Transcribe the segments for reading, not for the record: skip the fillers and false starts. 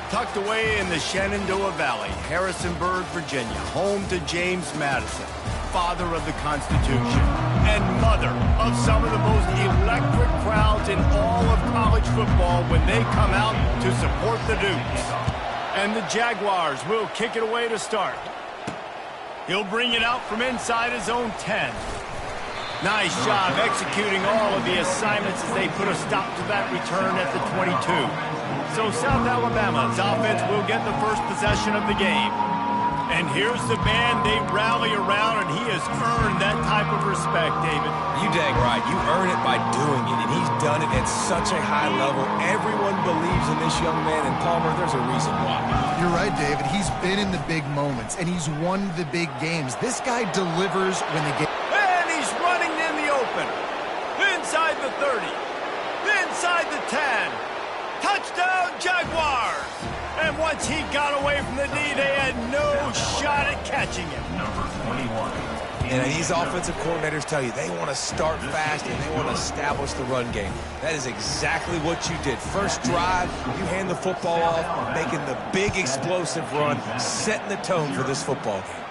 Tucked away in the Shenandoah Valley, Harrisonburg, Virginia, home to James Madison, father of the Constitution, and mother of some of the most electric crowds in all of college football when they come out to support the Dukes. And the Jaguars will kick it away to start. He'll bring it out from inside his own 10. Nice job executing all of the assignments as they put a stop to that return at the 22. So South Alabama's offense will get the first possession of the game. And here's the man they rally around, and he has earned that type of respect, David. You dang right. You earn it by doing it, and he's done it at such a high level. Everyone believes in this young man, and Palmer, there's a reason why. You're right, David. He's been in the big moments, and he's won the big games. This guy delivers when the game... And he's running in the open. Inside the 30. Inside the 10. Touchdown, Jaguars! And once he got away from the knee, they had no shot at catching him. Number 21. And these offensive coordinators tell you they want to start fast and they want to establish the run game. That is exactly what you did. First drive, you hand the football off, making the big explosive run, setting the tone for this football game.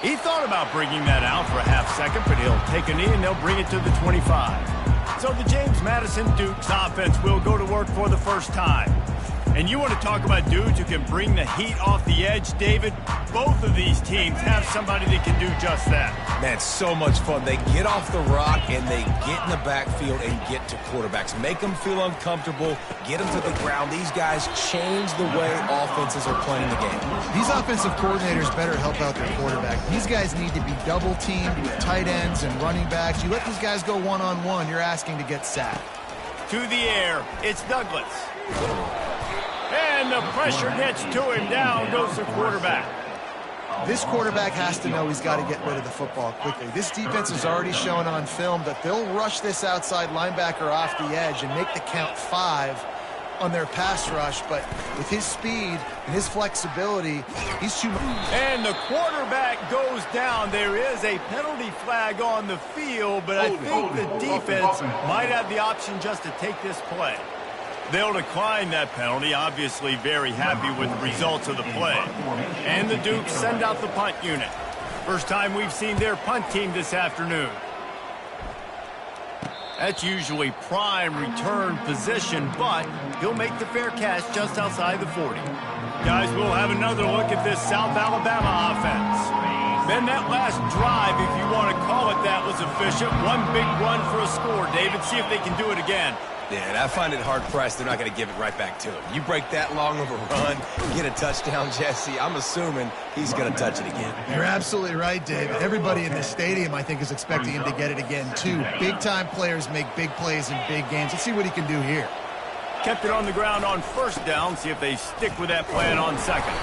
He thought about bringing that out for a half second, but he'll take a knee and they'll bring it to the 25. So the James Madison Dukes offense will go to work for the first time. And you want to talk about dudes who can bring the heat off the edge, David? Both of these teams have somebody that can do just that. Man, so much fun. They get off the rock and they get in the backfield and get to quarterbacks. Make them feel uncomfortable, get them to the ground. These guys change the way offenses are playing the game. These offensive coordinators better help out their quarterback. These guys need to be double-teamed with tight ends and running backs. You let these guys go one-on-one, you're asking to get sacked. To the air, it's Douglas. And the pressure gets to him. Down goes the quarterback. This quarterback has to know he's got to get rid of the football quickly. This defense has already shown on film that they'll rush this outside linebacker off the edge and make the count 5 on their pass rush. But with his speed and his flexibility, he's too much. And the quarterback goes down. There is a penalty flag on the field, but I think the defense might have the option just to take this play. They'll decline that penalty, obviously very happy with the results of the play. And the Dukes send out the punt unit. First time we've seen their punt team this afternoon. That's usually prime return position, but he'll make the fair catch just outside the 40. Guys, we'll have another look at this South Alabama offense. Then that last drive, if you want to call it that, was efficient. One big run for a score. David, see if they can do it again. Yeah, I find it hard-pressed they're not going to give it right back to him. You break that long of a run, get a touchdown, Jesse, I'm assuming he's going to touch it again. You're absolutely right, David. Everybody in this stadium, I think, is expecting him to get it again, too. Big-time players make big plays in big games. Let's see what he can do here. Kept it on the ground on first down. See if they stick with that plan on second.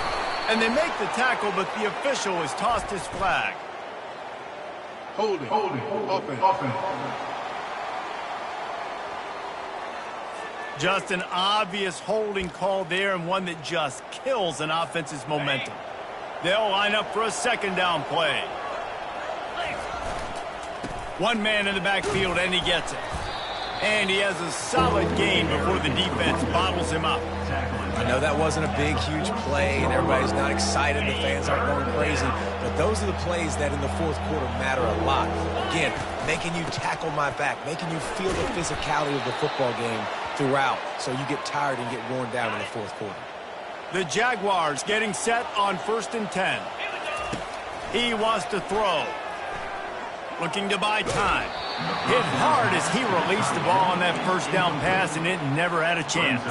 And they make the tackle, but the official has tossed his flag. Holding, offense. Just an obvious holding call there, and one that just kills an offense's momentum. They'll line up for a second down play. One man in the backfield, and he gets it. And he has a solid gain before the defense bottles him up. I know that wasn't a big, huge play, and everybody's not excited. The fans aren't going crazy. But those are the plays that in the fourth quarter matter a lot. Again, making you tackle my back, making you feel the physicality of the football game throughout, so you get tired and get worn down in the fourth quarter. The Jaguars getting set on 1st and 10. He wants to throw. Looking to buy time. Hit hard as he released the ball on that first down pass, and it never had a chance.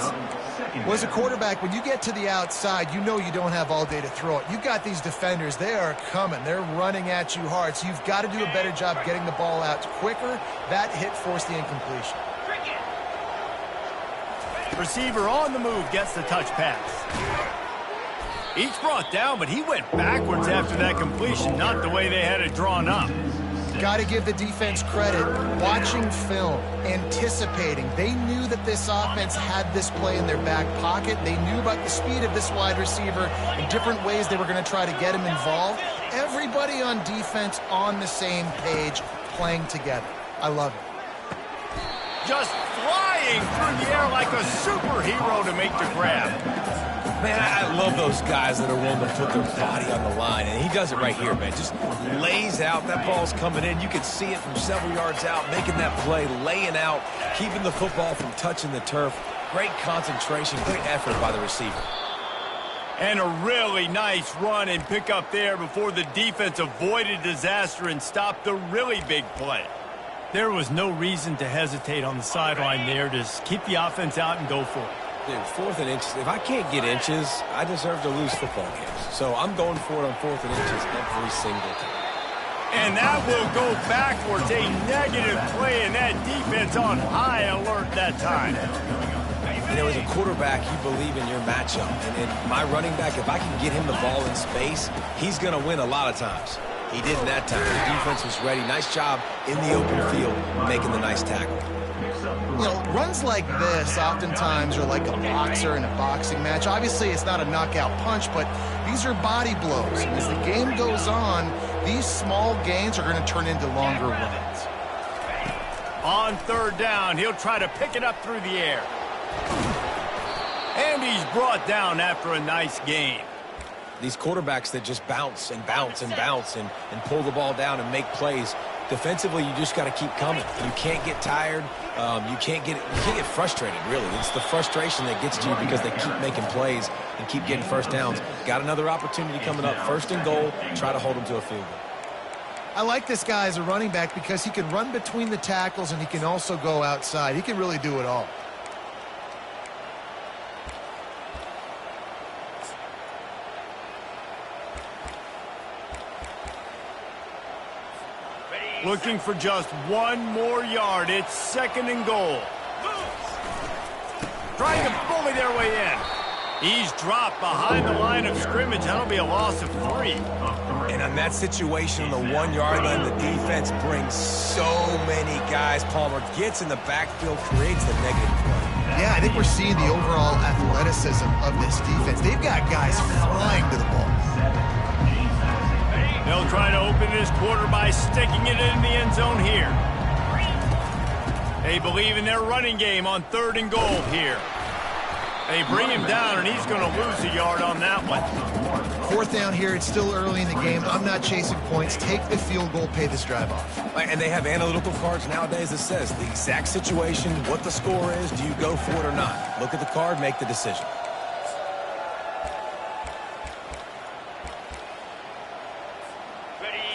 Well, as a quarterback, when you get to the outside, you know you don't have all day to throw it. You've got these defenders. They are coming. They're running at you hard, so you've got to do a better job getting the ball out quicker. That hit forced the incompletion. Receiver on the move gets the touch pass. Each brought down, but he went backwards after that completion, not the way they had it drawn up. Got to give the defense credit. Watching film, anticipating. They knew that this offense had this play in their back pocket. They knew about the speed of this wide receiver and different ways they were going to try to get him involved. Everybody on defense on the same page, playing together. I love it. Just fly flying through the air like a superhero to make the grab. Man, I love those guys that are willing to put their body on the line, and he does it right here, man. Just lays out. That ball's coming in. You can see it from several yards out, making that play, laying out, keeping the football from touching the turf. Great concentration, great effort by the receiver. And a really nice run and pick up there before the defense avoided disaster and stopped the really big play. There was no reason to hesitate on the sideline there. Just keep the offense out and go for it. Dude, 4th and inches. If I can't get inches, I deserve to lose football games. So I'm going for it on 4th and inches every single time. And that will go backwards. A negative play, and that defense on high alert that time. You know, as a quarterback, you believe in your matchup. And my running back, if I can get him the ball in space, he's going to win a lot of times. He didn't that time. The defense was ready. Nice job in the open field making the nice tackle. You know, runs like this oftentimes are like a boxer in a boxing match. Obviously, it's not a knockout punch, but these are body blows. As the game goes on, these small gains are going to turn into longer runs. On 3rd down, he'll try to pick it up through the air. And he's brought down after a nice gain. These quarterbacks that just bounce and bounce and bounce and pull the ball down and make plays, defensively, you just got to keep coming. You can't get tired. You can't get frustrated, really. It's the frustration that gets to you because they keep making plays and keep getting first downs. Got another opportunity coming up. 1st and goal. Try to hold them to a field goal. I like this guy as a running back because he can run between the tackles and he can also go outside. He can really do it all. Looking for just 1 more yard. It's 2nd and goal. Trying to bully their way in. He's dropped behind the line of scrimmage. That'll be a loss of 3. And on that situation, on the 1-yard line, the defense brings so many guys. Palmer gets in the backfield, creates the negative play. Yeah, I think we're seeing the overall athleticism of this defense. They've got guys flying to the ball. They'll try to open this quarter by sticking it in the end zone here. They believe in their running game on 3rd and goal here. They bring him down, and he's going to lose a yard on that one. 4th down here. It's still early in the game. I'm not chasing points. Take the field goal, pay this drive off. And they have analytical cards nowadays that says the exact situation, what the score is, do you go for it or not? Look at the card, make the decision.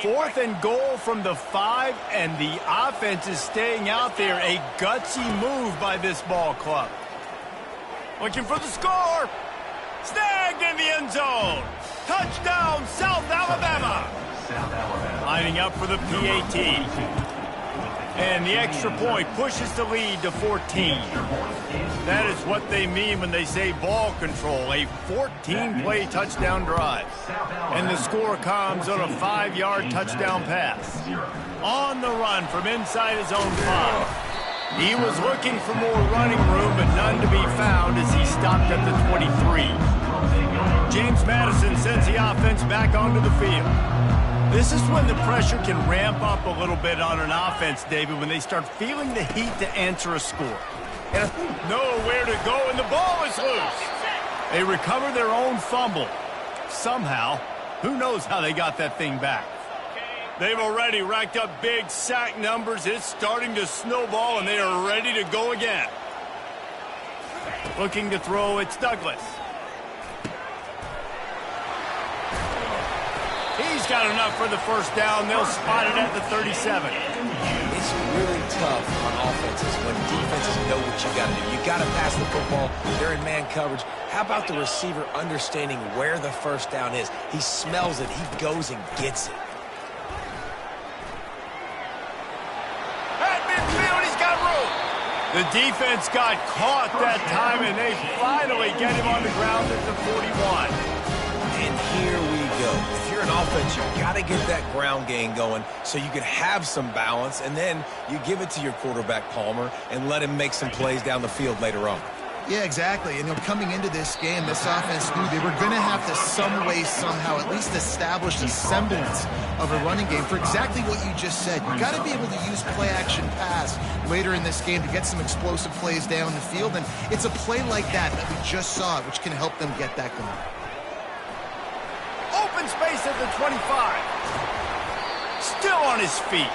Fourth and goal from the 5, and the offense is staying out there. A gutsy move by this ball club. Looking for the score. Snagged in the end zone. Touchdown, South Alabama. Lining up for the PAT. And the extra point pushes the lead to 14. That is what they mean when they say ball control. A 14-play touchdown drive. And the score comes on a 5-yard touchdown pass. On the run from inside his own 5. He was looking for more running room, but none to be found as he stopped at the 23. James Madison sends the offense back onto the field. This is when the pressure can ramp up a little bit on an offense, David, when they start feeling the heat to answer a score. And nowhere to go, and the ball is loose. They recover their own fumble. Somehow, who knows how they got that thing back. They've already racked up big sack numbers. It's starting to snowball, and they are ready to go again. Looking to throw, it's Douglas. He's got enough for the first down. They'll spot it at the 37. It's really tough on offenses when defenses know what you got to do. You got to pass the football. They're in man coverage. How about the receiver understanding where the first down is? He smells it. He goes and gets it. At midfield, he's got room. The defense got caught that time, and they finally get him on the ground at the 41. And here we go. If you're an offense, you've got to get that ground game going so you can have some balance, and then you give it to your quarterback, Palmer, and let him make some plays down the field later on. Yeah, exactly. And coming into this game, this offense knew they were going to have to some way, somehow, at least establish a semblance of a running game for exactly what you just said. You got to be able to use play-action pass later in this game to get some explosive plays down the field. And it's a play like that we just saw, which can help them get that going. Open space at the 25. Still on his feet.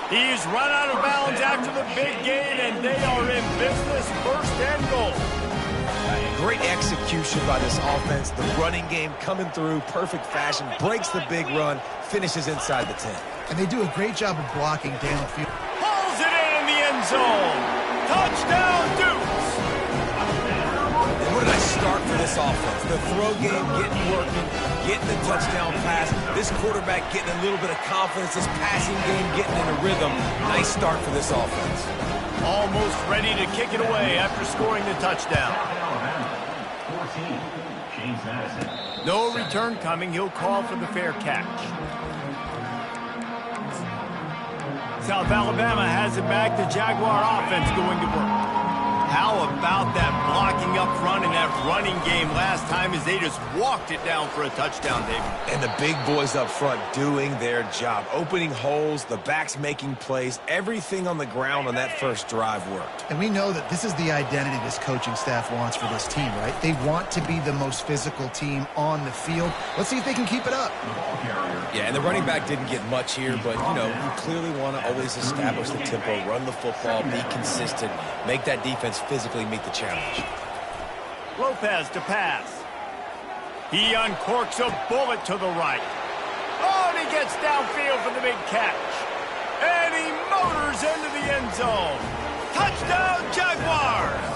He's run out of bounds after the big gain, and they are in business, first and goal. Great execution by this offense. The running game coming through, perfect fashion, breaks the big run, finishes inside the 10. And they do a great job of blocking downfield. Pulls it in the end zone. Touchdown, Dukes. And what did I start for this offense? The throw game getting working, getting the touchdown pass. This quarterback getting a little bit of confidence. This passing game getting in a rhythm. Nice start for this offense. Almost ready to kick it away after scoring the touchdown. No return coming. He'll call for the fair catch. South Alabama has it back. The Jaguar offense going to work. How about that blocking up front in that running game last time as they just walked it down for a touchdown, David? And the big boys up front doing their job. Opening holes, the backs making plays. Everything on the ground on that first drive worked. And we know that this is the identity this coaching staff wants for this team, right? They want to be the most physical team on the field. Let's see if they can keep it up. Yeah, and the running back didn't get much here, but, you clearly want to always establish the tempo, run the football, be consistent, make that defense physically meet the challenge. Lopez to pass. He uncorks a bullet to the right. Oh, and he gets downfield for the big catch. And he motors into the end zone. Touchdown, Jaguars!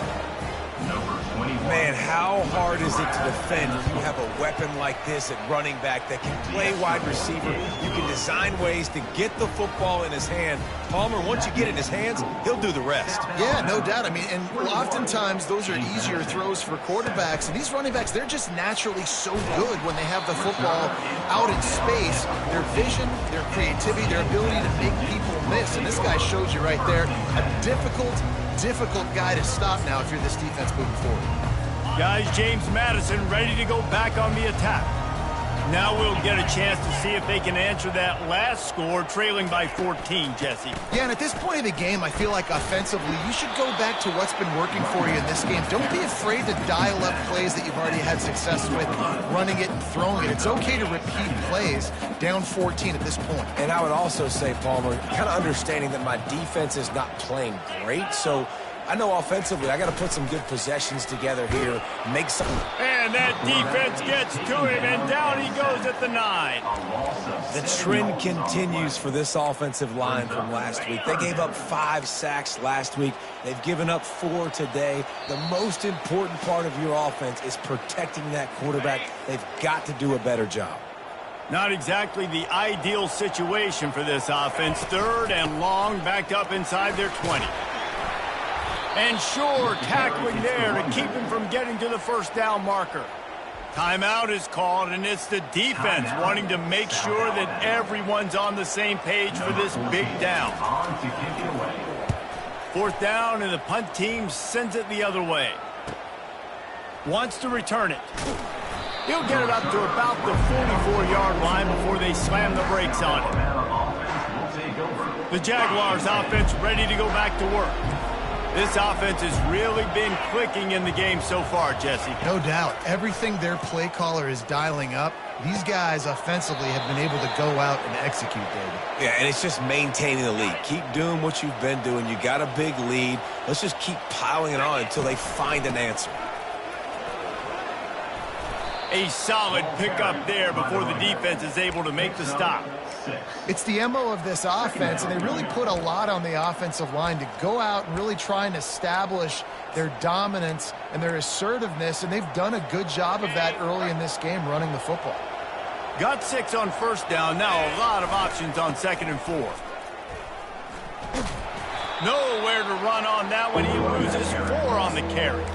Man, how hard is it to defend if you have a weapon like this at running back that can play wide receiver? You can design ways to get the football in his hand. Palmer, once you get it in his hands, he'll do the rest. Yeah, no doubt. I mean, and oftentimes those are easier throws for quarterbacks. And these running backs, they're just naturally so good when they have the football out in space. Their vision, their creativity, their ability to make people miss. And this guy shows you right there, a difficult guy to stop now if you're this defense moving forward. Guys, James Madison ready to go back on the attack. Now we'll get a chance to see if they can answer that last score, trailing by 14, Jesse. Yeah, and at this point of the game, I feel like offensively, you should go back to what's been working for you in this game. Don't be afraid to dial up plays that you've already had success with, running it and throwing it. It's okay to repeat plays down 14 at this point. And I would also say, Palmer, kind of understanding that my defense is not playing great, so I know offensively I got to put some good possessions together here, make some. And that defense gets to him, and down he goes at the 9. The trend continues for this offensive line from last week. They gave up 5 sacks last week. They've given up 4 today. The most important part of your offense is protecting that quarterback. They've got to do a better job. Not exactly the ideal situation for this offense. 3rd and long, backed up inside their 20. And sure, tackling there to keep him from getting to the first down marker. Timeout is called, and it's the defense wanting to make sure that everyone's on the same page for this big down. 4th down, and the punt team sends it the other way. Wants to return it. He'll get it up to about the 44-yard line before they slam the brakes on it. The Jaguars offense ready to go back to work. This offense has really been clicking in the game so far, Jesse. No doubt. Everything their play caller is dialing up, these guys offensively have been able to go out and execute, David. Yeah, and it's just maintaining the lead. Keep doing what you've been doing. You got a big lead. Let's just keep piling it on until they find an answer. A solid pickup there before the defense is able to make the stop. It's the MO of this offense, and they really put a lot on the offensive line to go out and really try and establish their dominance and their assertiveness, and they've done a good job of that early in this game running the football. Got 6 on 1st down. Now a lot of options on 2nd and 4th. Nowhere to run on that one. He loses 4 on the carry.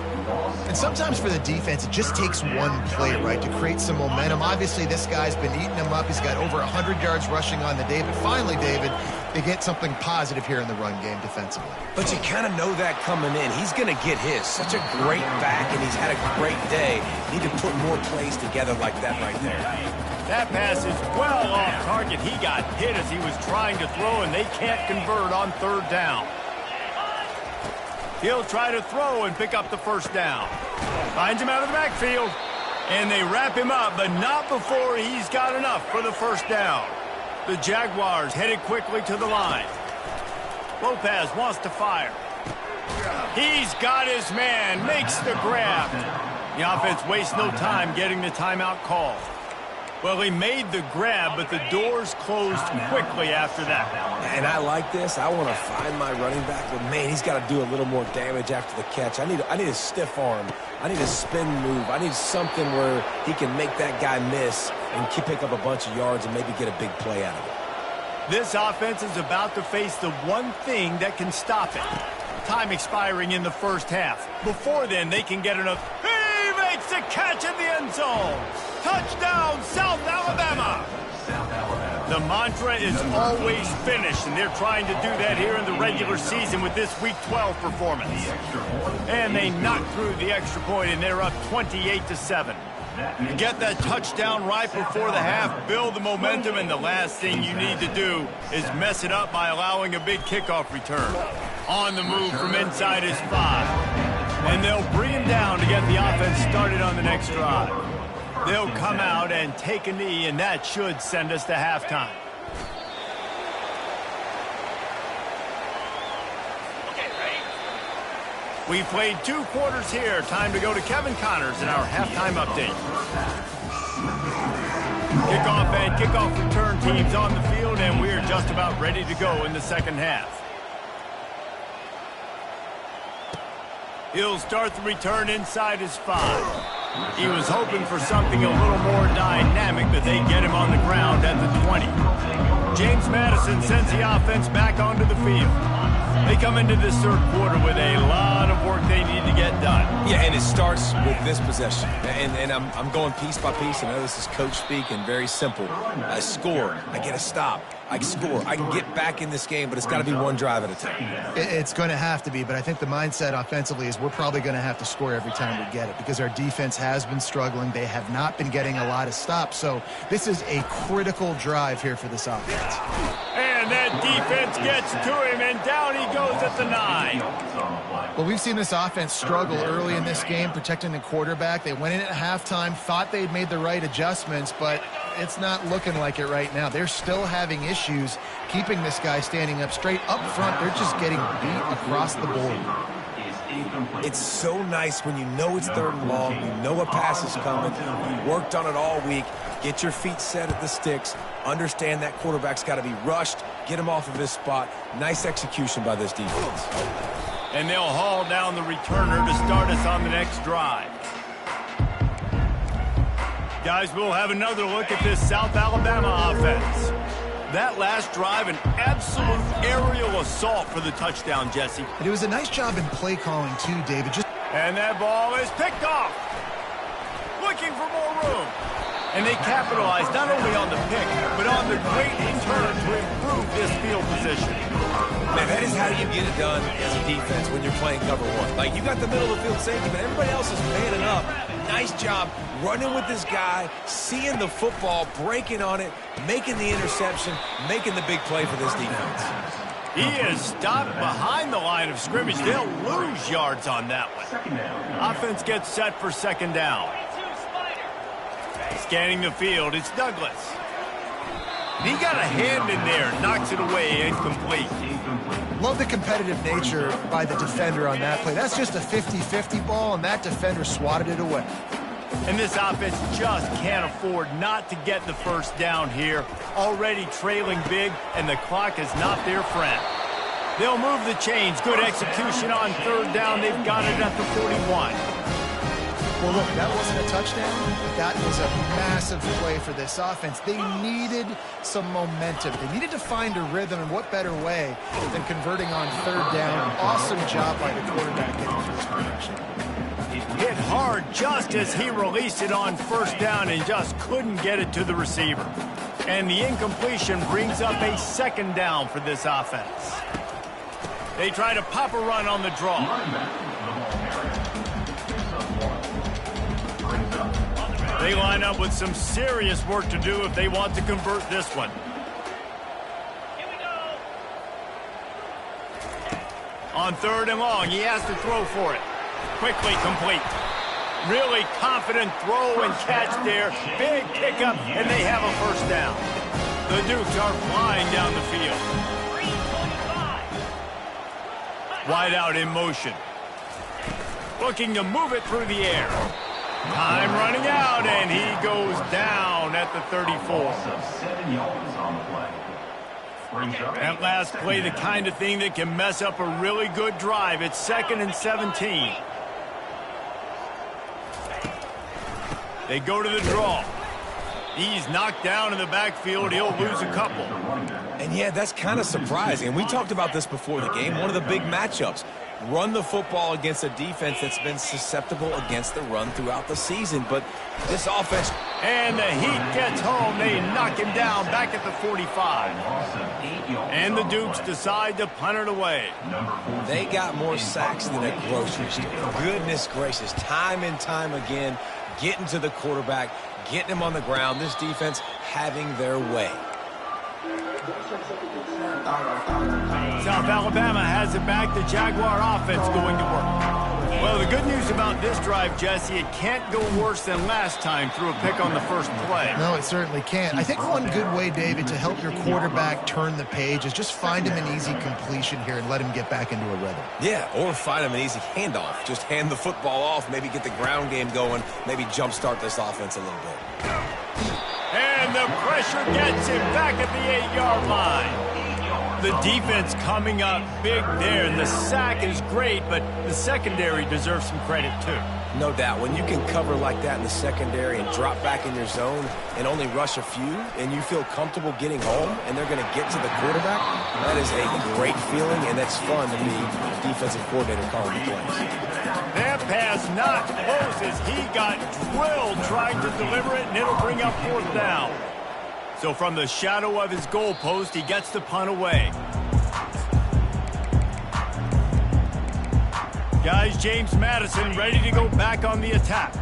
And sometimes for the defense, it just takes one play, right, to create some momentum. Obviously, this guy's been eating them up. He's got over 100 yards rushing on the day. But finally, David, they get something positive here in the run game defensively. But you kind of know that coming in. He's going to get his. Such a great back, and he's had a great day. Need to put more plays together like that right there. That pass is well off target. He got hit as he was trying to throw, and they can't convert on third down. He'll try to throw and pick up the first down. Finds him out of the backfield, and they wrap him up, but not before he's got enough for the first down. The Jaguars headed quickly to the line. Lopez wants to fire. He's got his man, makes the grab. The offense wastes no time getting the timeout called. Well, he made the grab, but the doors closed quickly after that. And I like this. I want to find my running back, but, man, he's got to do a little more damage after the catch. I need a stiff arm. I need a spin move. I need something where he can make that guy miss and pick up a bunch of yards and maybe get a big play out of it. This offense is about to face the one thing that can stop it. Time expiring in the first half. Before then, they can get enough. He makes the catch in the end zone. Touchdown, South Alabama. The mantra is always finish, and they're trying to do that here in the regular season with this Week 12 performance. And they knock through the extra point, and they're up 28-7. You get that touchdown right before the half, build the momentum, and the last thing you need to do is mess it up by allowing a big kickoff return. On the move from inside his 5. And they'll bring him down to get the offense started on the next drive. They'll come out and take a knee, and that should send us to halftime. We played 2 quarters here. Time to go to Kevin Connors in our halftime update. Kickoff and kickoff return teams on the field, and we're just about ready to go in the second half. He'll start the return inside his 5. He was hoping for something a little more dynamic, but they get him on the ground at the 20. James Madison sends the offense back onto the field. They come into this third quarter with a lot of work they need to get done. Yeah, and it starts with this possession. And I'm going piece by piece. I know this is coach speak and very simple. I score. I get a stop. I score. I can get back in this game, but it's got to be one drive at a time. It's going to have to be, but I think the mindset offensively is we're probably going to have to score every time we get it because our defense has been struggling. They have not been getting a lot of stops, so this is a critical drive here for this offense. And that defense gets to him, and down he goes at the 9. Well, we've seen this offense struggle early in this game, protecting the quarterback. They went in at halftime, thought they'd made the right adjustments, but it's not looking like it right now. They're still having issues keeping this guy standing up straight. Up front, they're just getting beat across the board. It's so nice when you know it's third and long, you know a pass is coming, you worked on it all week, get your feet set at the sticks, understand that quarterback's got to be rushed, get him off of his spot. Nice execution by this defense. And they'll haul down the returner to start us on the next drive. Guys, we'll have another look at this South Alabama offense. That last drive, an absolute aerial assault for the touchdown, Jesse. And it was a nice job in play calling, too, David. And that ball is picked off. Looking for more room. And they capitalized not only on the pick, but on the great return to improve this field position. Man, that is how you get it done as a defense when you're playing cover 1. Like, you got the middle of the field safety, but everybody else is manning up. Nice job running with this guy, seeing the football, breaking on it, making the interception, making the big play for this defense. He is stopped behind the line of scrimmage. They'll lose yards on that one. Offense gets set for second down. Scanning the field, it's Douglas. He got a hand in there, knocks it away, incomplete. Love the competitive nature by the defender on that play. That's just a 50-50 ball, and that defender swatted it away. And this offense just can't afford not to get the first down here. Already trailing big, and the clock is not their friend. They'll move the chains. Good execution on third down. They've got it at the 41. Well, look, that wasn't a touchdown, but that was a massive play for this offense. They needed some momentum. They needed to find a rhythm, and what better way than converting on third down. Awesome job by the quarterback getting to this production. hit hard just as he released it on first down and just couldn't get it to the receiver. And the incompletion brings up a second down for this offense. They try to pop a run on the draw. They line up with some serious work to do if they want to convert this one. On 3rd and long, he has to throw for it. Quickly complete. Really confident throw and catch there. Big pickup, and they have a first down. The Dukes are flying down the field. Wide out in motion. Looking to move it through the air. Time running out, and he goes down at the 34. 7 yards on the play. That last play, the kind of thing that can mess up a really good drive. It's 2nd and 17. They go to the draw. He's knocked down in the backfield. He'll lose a couple. And yeah, that's kind of surprising. And we talked about this before the game. One of the big matchups. Run the football against a defense that's been susceptible against the run throughout the season. But this offense... And the heat gets home. They knock him down back at the 45. And the Dukes decide to punt it away. They got more sacks than a grocery store. Goodness gracious. Time and time again, getting to the quarterback, getting him on the ground. This defense having their way. South Alabama has it back. The Jaguar offense going to work. Well, the good news about this drive, Jesse, it can't go worse than last time through a pick on the first play. No, it certainly can't. I think one good way, David, to help your quarterback turn the page is just find him an easy completion here and let him get back into a rhythm. Yeah, or find him an easy handoff. Just hand the football off, maybe get the ground game going, maybe jumpstart this offense a little bit. And the pressure gets him back at the 8-yard line. The defense coming up big there. The sack is great, but the secondary deserves some credit too. No doubt. When you can cover like that in the secondary and drop back in your zone and only rush a few, and you feel comfortable getting home, and they're going to get to the quarterback, that is a great feeling, and that's fun to be a defensive coordinator calling the plays. That pass not close as he got drilled trying to deliver it, and it'll bring up 4th down. So from the shadow of his goalpost, he gets the punt away. Guys, James Madison ready to go back on the attack.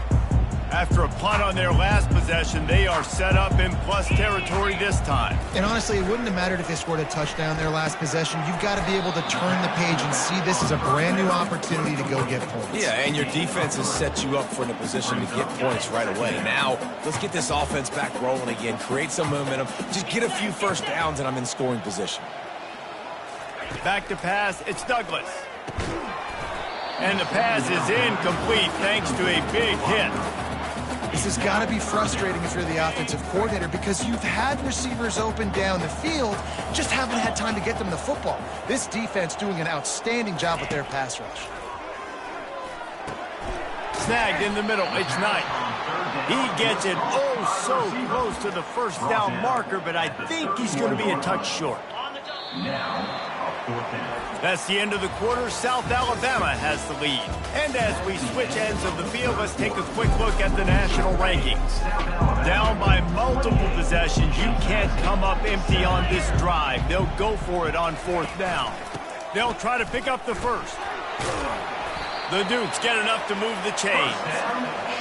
After a punt on their last possession, they are set up in plus territory this time. And honestly, it wouldn't have mattered if they scored a touchdown their last possession. You've got to be able to turn the page and see this as a brand new opportunity to go get points. Yeah, and your defense has set you up for in a position to get points right away. Now, let's get this offense back rolling again, create some momentum, just get a few first downs, and I'm in scoring position. Back to pass, it's Douglas. And the pass is incomplete thanks to a big hit. This has got to be frustrating if you're the offensive coordinator because you've had receivers open down the field, just haven't had time to get them the football. This defense doing an outstanding job with their pass rush. Snagged in the middle, it's Knight. He gets it so close to the first down marker, but I think he's going to be a touch short. That's the end of the quarter. South Alabama has the lead. And as we switch ends of the field, let's take a quick look at the national rankings. Down by multiple possessions, you can't come up empty on this drive. They'll go for it on 4th down. They'll try to pick up the first. The Dukes get enough to move the chains.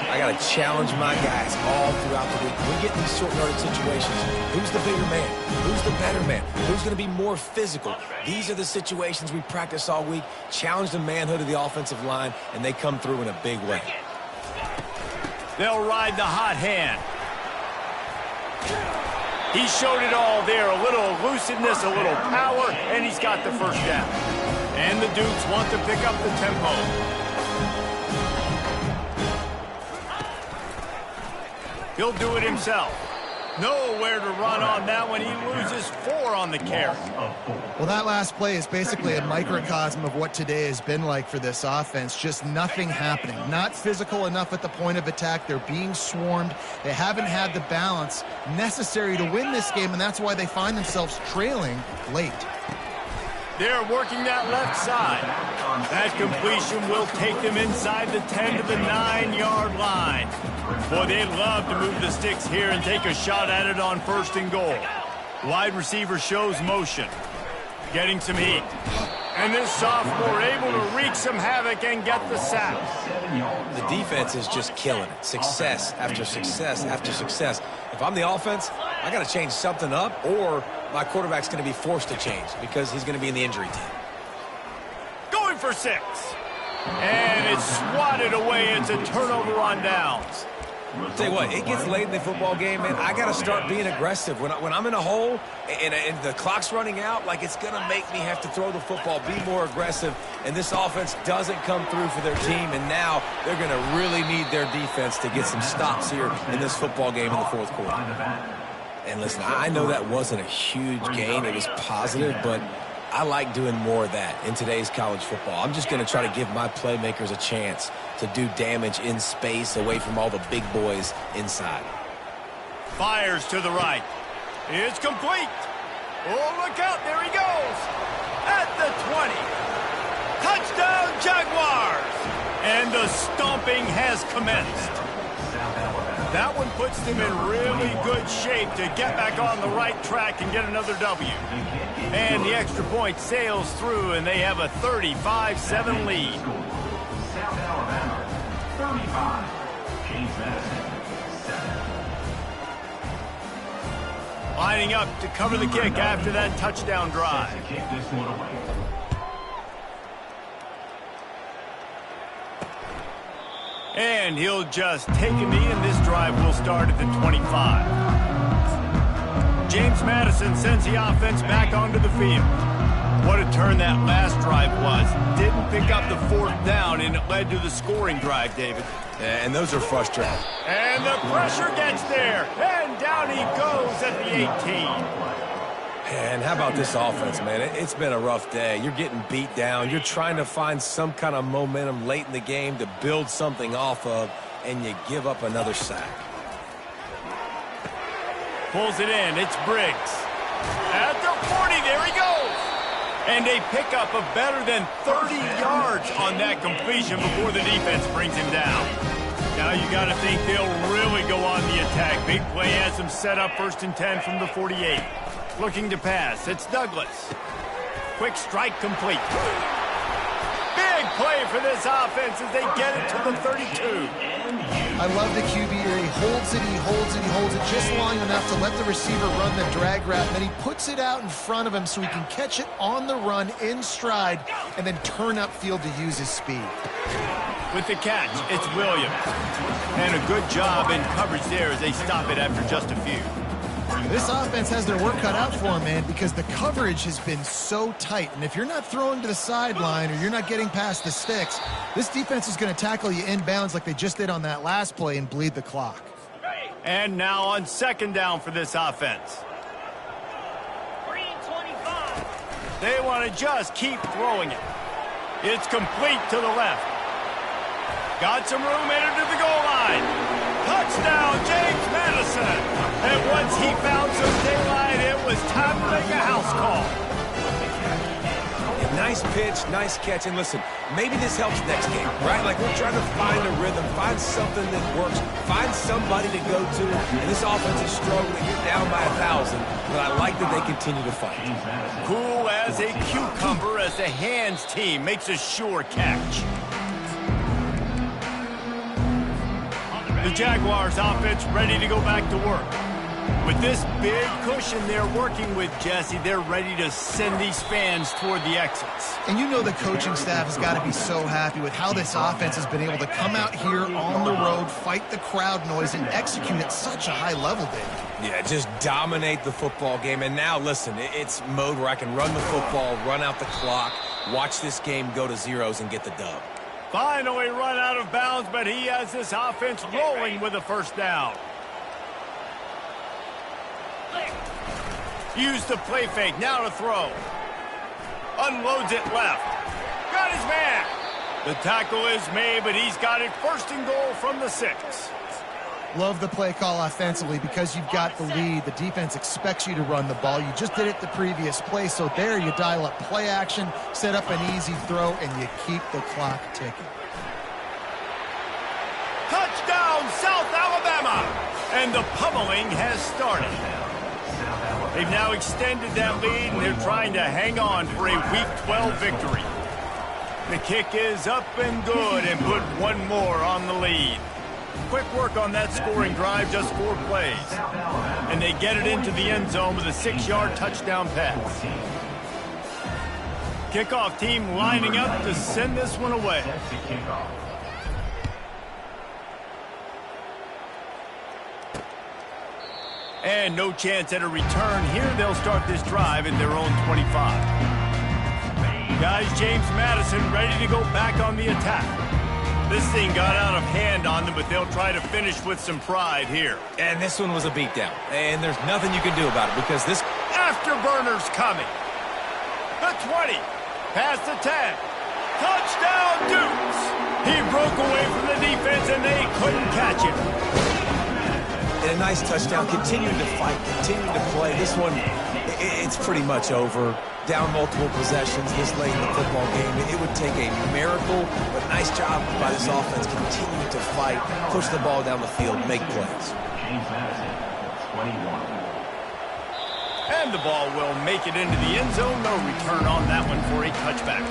I got to challenge my guys all throughout the week. We get in these short-yardage situations. Who's the bigger man? Who's the better man? Who's going to be more physical? These are the situations we practice all week. Challenge the manhood of the offensive line, and they come through in a big way. They'll ride the hot hand. He showed it all there. A little elusiveness, a little power, and he's got the first down. And the Dukes want to pick up the tempo. He'll do it himself. Nowhere to run on that one. He loses 4 on the carry. Well, that last play is basically a microcosm of what today has been like for this offense. Just nothing happening. Not physical enough at the point of attack. They're being swarmed. They haven't had the balance necessary to win this game, and that's why they find themselves trailing late. They're working that left side. That completion will take them inside the 10 to the 9-yard line. Boy, they'd love to move the sticks here and take a shot at it on 1st and goal. Wide receiver shows motion. Getting some heat. And this sophomore able to wreak some havoc and get the sack. The defense is just killing it. Success after success after success. If I'm the offense, I got to change something up, or my quarterback's going to be forced to change because he's going to be in the injury team. Going for 6. And it's swatted away. It's a turnover on downs. Tell you what, it gets late in the football game, man. I got to start being aggressive. When I'm in a hole and the clock's running out, like, it's going to make me have to throw the football, be more aggressive, and this offense doesn't come through for their team, and now they're going to really need their defense to get some stops here in this football game in the 4th quarter. And listen, I know that wasn't a huge gain. It was positive, but I like doing more of that in today's college football. I'm just going to try to give my playmakers a chance to do damage in space away from all the big boys inside. Fires to the right. It's complete. Oh, look out. There he goes. At the 20. Touchdown, Jaguars. And the stomping has commenced. That one puts them in really good shape to get back on the right track and get another W. And the extra point sails through, and they have a 35-7 lead. South Alabama, 35. James Madison, 7. Lining up to cover the kick after that touchdown drive. To kick this one away. And he'll just take a knee, and this drive will start at the 25. James Madison sends the offense back onto the field. What a turn that last drive was. Didn't pick up the 4th down, and it led to the scoring drive, David. Yeah, and those are frustrating. And the pressure gets there, and down he goes at the 18. And how about this offense, man? It's been a rough day. You're getting beat down. You're trying to find some kind of momentum late in the game to build something off of, and you give up another sack. Pulls it in. It's Briggs. At the 40, there he goes. And a pickup of better than 30 yards on that completion before the defense brings him down. Now you got to think they'll really go on the attack. Big play has them set up 1st and 10 from the 48. Looking to pass. It's Douglas. Quick strike complete. Big play for this offense as they get it to the 32. I love the QB here. He holds it, he holds it, he holds it just long enough to let the receiver run the drag route, and then he puts it out in front of him so he can catch it on the run in stride and then turn upfield to use his speed. With the catch, it's Williams. And a good job in coverage there as they stop it after just a few. This offense has their work cut out for them, man, because the coverage has been so tight. And if you're not throwing to the sideline or you're not getting past the sticks, this defense is going to tackle you inbounds like they just did on that last play and bleed the clock. And now on 2nd down for this offense. 3:25. They want to just keep throwing it. It's complete to the left. Got some room, headed to the goal line. Touchdown, James Madison. And once he found some daylight, it was time to make a house call. Yeah, nice pitch, nice catch. And listen, maybe this helps next game, right? Like, we're trying to find a rhythm, find something that works, find somebody to go to. And this offense is struggling. You're down by 1,000, but I like that they continue to fight. Cool as a cucumber as the hands team makes a sure catch. The Jaguars offense ready to go back to work. With this big cushion they're working with, Jesse, they're ready to send these fans toward the exits. And you know the coaching staff has got to be so happy with how this offense has been able to come out here on the road, fight the crowd noise, and execute at such a high level, David. Yeah, just dominate the football game. And now, listen, it's mode where I can run the football, run out the clock, watch this game go to zeros and get the dub. Finally run out of bounds, but he has this offense rolling with a 1st down. Use the play fake, now to throw. Unloads it left. Got his man. The tackle is made, but he's got it 1st and goal from the 6. Love the play call offensively because you've got the lead. The defense expects you to run the ball. You just did it the previous play, so there you dial up play action, set up an easy throw, and you keep the clock ticking. Touchdown, South Alabama! And the pummeling has started. They've now extended that lead, and they're trying to hang on for a Week 12 victory. The kick is up and good, and put one more on the lead. Quick work on that scoring drive, just 4 plays. And they get it into the end zone with a 6-yard touchdown pass. Kickoff team lining up to send this one away. And no chance at a return here. They'll start this drive at their own 25. Guys, James Madison ready to go back on the attack. This thing got out of hand on them, but they'll try to finish with some pride here. And this one was a beatdown. And there's nothing you can do about it because this... Afterburner's coming. The 20. Past the 10. Touchdown, Dukes. He broke away from the defense, and they couldn't catch him. And a nice touchdown, continuing to fight, continuing to play. This one, it's pretty much over. Down multiple possessions this late in the football game. It would take a miracle, but nice job by this offense continuing to fight, push the ball down the field, make plays. James Madison, 21. And the ball will make it into the end zone. No return on that one for a touchback.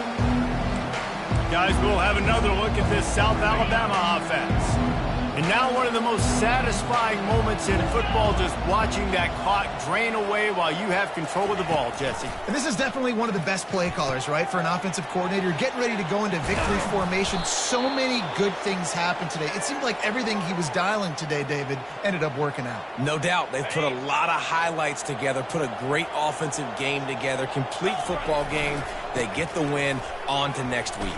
Guys, we'll have another look at this South Alabama offense. And now one of the most satisfying moments in football, just watching that clock drain away while you have control of the ball, Jesse. And this is definitely one of the best play callers, right, for an offensive coordinator. Getting ready to go into victory formation. So many good things happened today. It seemed like everything he was dialing today, David, ended up working out. No doubt. They've put a lot of highlights together, put a great offensive game together, complete football game. They get the win. On to next week.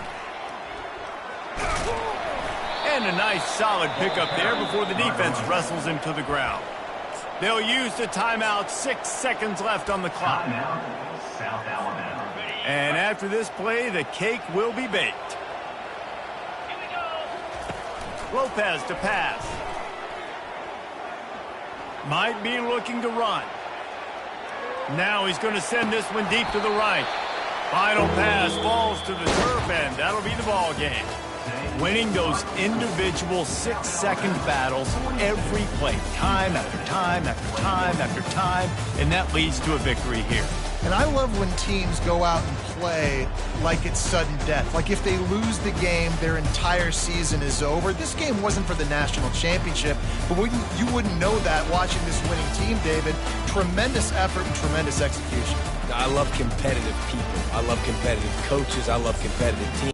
And a nice solid pickup there before the defense wrestles him to the ground. They'll use the timeout. 6 seconds left on the clock. South Alabama. And after this play, the cake will be baked. Lopez to pass. Might be looking to run. Now he's going to send this one deep to the right. Final pass falls to the turf, and that'll be the ball game. Winning those individual 6-second battles every play, time after time after time after time, and that leads to a victory here. And I love when teams go out and play like it's sudden death. Like if they lose the game, their entire season is over. This game wasn't for the national championship, but you wouldn't know that watching this winning team, David. Tremendous effort and tremendous execution. I love competitive people. I love competitive coaches. I love competitive teams.